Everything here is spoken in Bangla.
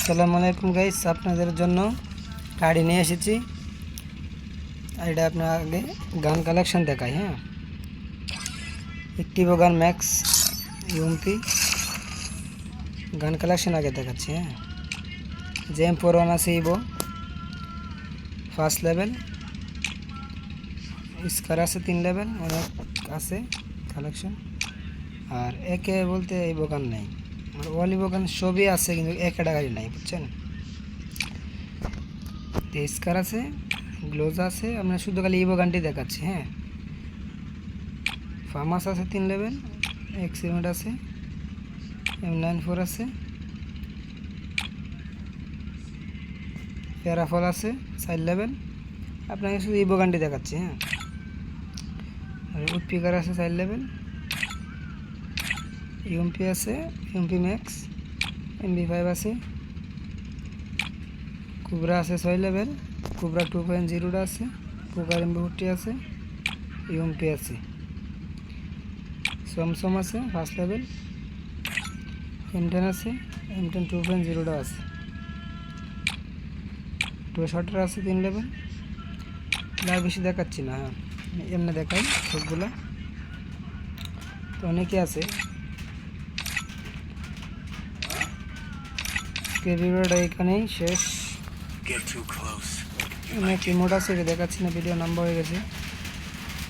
আসসালামু আলাইকুম গাইস, আপনাদের জন্য গাড়ি নিয়ে এসেছি। এটা আপনার আগে গান কালেকশন দেখাই। হ্যাঁ, একটিভো গান ম্যাক্স ইউএমপি গান কালেকশন আগে দেখাচ্ছি। হ্যাঁ, JM41 আছে, ইভো ফার্স্ট লেভেল, স্কার আছে 3 লেভেল, অনেক আছে কালেকশন। আর একে বলতে ইভো গান নেই, আর অল ইভো গান সবই আছে, কিন্তু একটা গাড়ি নাই, বুঝছেন। স্কার আছে, গ্লোজ আছে, আমরা শুধু খালি ইভো গানটি দেখাচ্ছি। হ্যাঁ, ফার্মাস আছে 3 লেভেল, এক্সিমেন্ট আছে, M94 আছে, প্যারাফল আছে 4 লেভেল। আপনাকে শুধু ইভো গানটি দেখাচ্ছি। হ্যাঁ, আর উডপিকার আছে 4 লেভেল, ইউএমপি আছে, ইউএমপি ম্যাক্স, MB5 আছে, কুবরা আছে 6 লেভেল, কুবরা 2.0 আছে, পুকার MB40 আছে, ইউএমপি আছে, সমসম আছে ফার্স্ট লেভেল, M10 আছে, M10 2.0 আছে, টু শটার আছে 3 লেভেল। আর বেশি দেখাচ্ছি না, হ্যাঁ এমনি দেখাই সবগুলো, তো অনেকে আছে। ভিডিওটা এখানেই শেষ। অনেক রিমোট আছে, এটা দেখাচ্ছি না, ভিডিও লম্বা হয়ে গেছে।